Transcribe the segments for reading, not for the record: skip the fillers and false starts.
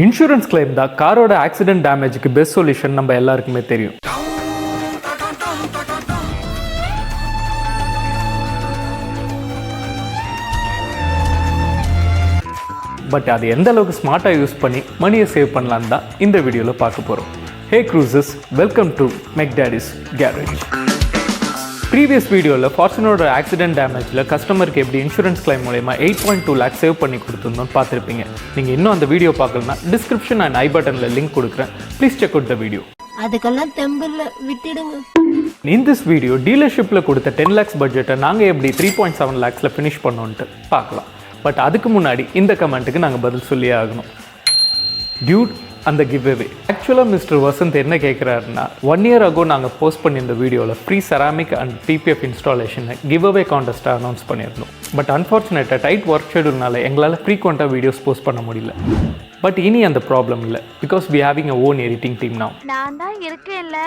Insurance claim தான் காரோட accident டேமேஜுக்கு best solution நம்ம எல்லாருக்குமே தெரியும். பட் அது எந்த அளவுக்கு ஸ்மார்ட்டாக யூஸ் பண்ணி மணியை சேவ் பண்ணலான்னு தான் இந்த வீடியோவில் பார்க்க போகிறோம். Hey guys, welcome to McDaddy's garage. Previous வீடியோவில் ஃபார்ச்சுனரோட ஆக்சிடென்ட் டேமேஜில் கஸ்டமருக்கு எப்படி இன்சூரன்ஸ் கிளைம் மூலமா 8.2 lakhs சேவ் பண்ணி கொடுத்துருந்தோம் பார்த்துருப்பீங்க. நீங்கள் இன்னும் அந்த வீடியோ பார்க்கலன்னா டிஸ்கிரிப்ஷன் அண்ட் ஐ பட்டனில் லிங்க் கொடுக்குறேன். Please check out the video. அதுக்கெல்லாம் தெம்பில் விட்டுடுங்க. இன் திஸ் வீடியோ டீலர்ஷிப்பில் கொடுத்த 10 lakhs பட்ஜெட்டை நாங்கள் எப்படி 3.7 lakhsல ஃபினிஷ் பண்ணோன்ட்டு பார்க்கலாம். பட் அதுக்கு முன்னாடி இந்த கமெண்ட்டுக்கு நாங்கள் பதில் சொல்லியே ஆகணும். டியூட் அந்த கிவ் அவே. ஆக்சுவலாக மிஸ்டர் வசந்த் என்ன கேட்குறாருன்னா, 1 year ago நாங்கள் போஸ்ட் பண்ணியிருந்த வீடியோவில் ஃப்ரீ செராமிக் அண்ட் பிபிஎஃப் இன்ஸ்டாலேஷனை கிவ் அவே கான்டெஸ்ட்டை அனௌன்ஸ் பண்ணியிருந்தோம். பட் அன்ஃபார்ச்சுனேட்டாக டைட் ஒர்க் ஷெடியூல்னால எங்களால் ஃப்ரீக்வெண்ட்டாக வீடியோஸ் போஸ்ட் பண்ண முடியல. பட் இனி அந்த ப்ராப்ளம் இல்லை, because we having a own editing team now. நான் தான் இருக்கேன்ல.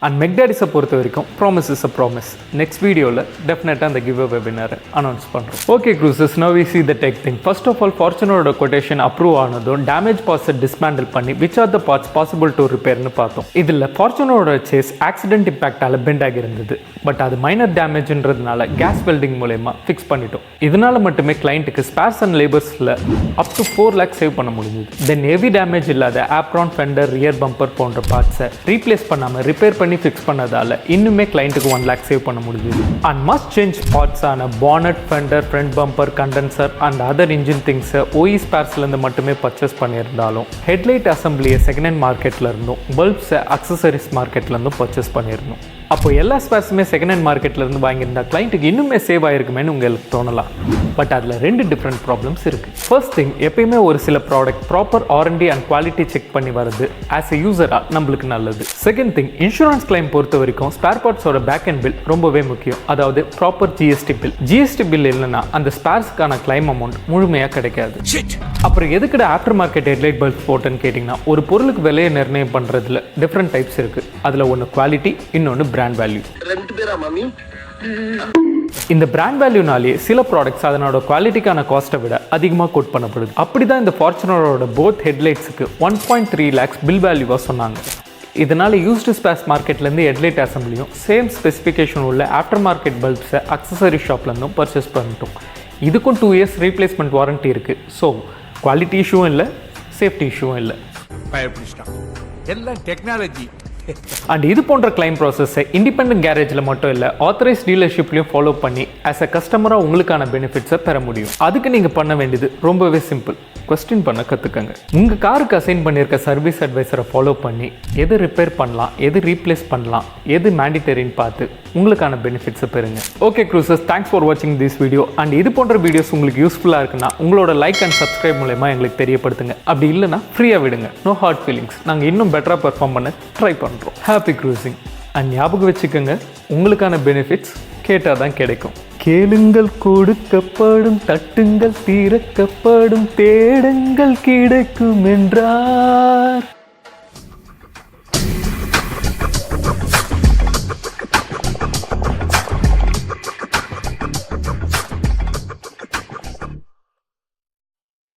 அண்ட் மெக்டாடிஸை பொறுத்த வரைக்கும் promise is a promise. Next வீடியோவில் டெஃபினட்டாக அந்த கிவ் அவே வின்னரை அனௌன்ஸ் பண்ணுறோம். Okay guys, now we see the tech thing. First of all ஃபார்ச்சுனரோட கொட்டேஷன் அப்ரூவ் ஆனதும் டேமேஜ் பார்ட்ஸை டிஸ்மேண்டில் பண்ணி which are the parts possible to ரிப்பேர்னு பார்த்தோம். இதில் ஃபார்ச்சுனரோட சேஸ் ஆக்சிடென்ட் இம்பாக்டால் பெண்ட் ஆகி இருந்தது. பட் அது மைனர் டேமேஜ்ன்றதுனால கேஸ் வெல்டிங் மூலமா ஃபிக்ஸ் பண்ணிட்டோம். இதனால மட்டுமே கிளைண்ட்டுக்கு ஸ்பேர்ஸ் அண்ட் லேபர்ஸில் அப் டு 4 lakhs சேவ் பண்ண முடிஞ்சது. தென் ஹெவி டேமேஜ் இல்லாத ஆப்ரான், ஃபெண்டர், ரியர் பம்பர் போன்ற பார்ட்ஸை ரீப்ளேஸ் பண்ணாமல் ரிப்பேர் பண்ணி ஃபிக்ஸ் பண்ணதால் இன்னுமே கிளைண்ட்டுக்கு 1 lakh சேவ் பண்ண முடிஞ்சது. அண்ட் மஸ்ட் சேஞ்ச் பார்ட்ஸான bonnet, fender, front bumper, condenser and other engine திங்ஸை ஓஇ ஸ்பேர்ஸ்லேருந்து மட்டுமே பர்ச்சேஸ் பண்ணியிருந்தாலும் ஹெட்லைட் அசம்பிளியை செகண்ட் ஹேண்ட் மார்க்கெட்டில் இருந்தும் பல்ப்ஸை அக்சசரிஸ் மார்க்கெட்லேருந்தும் பர்ச்சேஸ் பண்ணியிருந்தோம். அப்போ எல்லா ஸ்பேர்ஸுமே செகண்ட் ஹேண்ட் மார்க்கெட்லேருந்து வாங்கியிருந்தா கிளைண்ட்டுக்கு இன்னுமே சேவ் ஆகிருக்குமேனு உங்களுக்கு தோணலாம். பட் அதில் 2 டிஃப்ரெண்ட் ப்ராப்ளம்ஸ் இருக்குது. ஃபர்ஸ்ட் திங், எப்பயுமே ஒரு சில product proper R&D and quality check பண்ணி வருது ஆஸ் எ யூசராக நம்மளுக்கு நல்லது. செகண்ட் திங், இன்சூரன்ஸ் கிளைம் பொறுத்த வரைக்கும் ஸ்பேர் பார்ட்ஸோட பேக் அண்ட் பில் ரொம்பவே முக்கியம். அதாவது proper GST bill. GST bill இல்லைன்னா அந்த ஸ்பேர்ஸ்க்கான கிளைம் அமௌண்ட் முழுமையாக கிடைக்காது. அப்புறம் எதுக்கிட்ட ஆஃப்டர் மார்க்கெட் ஹெட்லைட் பல்ப் போட்டுன்னு கேட்டிங்கன்னா, ஒரு பொருளுக்கு விலையை நிர்ணயம் பண்ணுறதுல டிஃப்ரெண்ட் டைப்ஸ் இருக்குது. அதில் ஒன்று குவாலிட்டி, இன்னொன்று பிராண்ட் வேல்யூ. இந்த பிராண்ட் வேல்யூனாலே சில ப்ராடக்ட்ஸ் அதனோட குவாலிட்டிக்கான காஸ்ட்டை விட அதிகமாக கோட் பண்ணப்படுது. அப்படி தான் இந்த ஃபார்ச்சுனரோட போத் ஹெட்லைட்ஸுக்கு 1.3 lakhs பில் வேல்யூவாக சொன்னாங்க. இதனால் யூஸ்டு ஸ்பேர்ஸ் மார்க்கெட்லேருந்து ஹெட்லைட் அசம்பிளியும் சேம் ஸ்பெசிஃபிகேஷன் உள்ள ஆஃப்டர் மார்க்கெட் பல்ப்ஸை அக்சசரி ஷாப்லேருந்தும் பர்ச்சேஸ் பண்ணிட்டோம். இதுக்கும் 2 years ரீப்ளேஸ்மெண்ட் வாரண்ட்டி இருக்குது. ஸோ குவாலிட்டி இஷ்யூவும் இல்லை, சேஃப்டி இஷ்யூவும் இல்லை. எல்லாம் டெக்னாலஜி. அண்ட் இது போன்ற கிளைம் ப்ராசஸை இண்டிபெண்டன்ட் கேரேஜில் மட்டும் இல்லை, ஆத்தரைஸ் டீலர்ஷிப்லையும் ஃபாலோ பண்ணி ஆஸ் அ கஸ்டமராக உங்களுக்கான பெனிஃபிட்ஸை பெற முடியும். அதுக்கு நீங்கள் பண்ண வேண்டியது ரொம்பவே சிம்பிள். கொஸ்டின் பண்ண கற்றுக்கங்க. உங்கள் காருக்கு அசைன் பண்ணியிருக்க சர்வீஸ் அட்வைசரை ஃபாலோ பண்ணி எது ரிப்பேர் பண்ணலாம், எது ரீப்ளேஸ் பண்ணலாம், எது மேண்டிட்டரின்னு பார்த்து உங்களுக்கான பெனிஃபிட்ஸை பெறுங்க. ஓகே க்ரூசஸ், தேங்க்ஸ் ஃபார் வாட்சிங் திஸ் வீடியோ. அண்ட் இது போன்ற வீடியோஸ் உங்களுக்கு யூஸ்ஃபுல்லாக இருக்குன்னா உங்களோட லைக் அண்ட் சப்ஸ்கிரைப் மூலமா எங்களுக்கு தெரியப்படுத்துங்க. அப்படி இல்லைன்னா ஃப்ரீயாக விடுங்க. No hard feelings. நாங்கள் இன்னும் பெட்டராக பெர்ஃபார்ம் பண்ண ட்ரை பண்ணுறோம். Happy cruising. அண்ட் ஞாபகம் வச்சுக்கோங்க, உங்களுக்கான பெனிஃபிட்ஸ் கேட்டால் தான் கிடைக்கும். கேளுங்கள் கொடுக்கப்படும், தட்டுங்கள் திறக்கப்படும், தேடுங்கள் கிடைக்கும் என்றார்.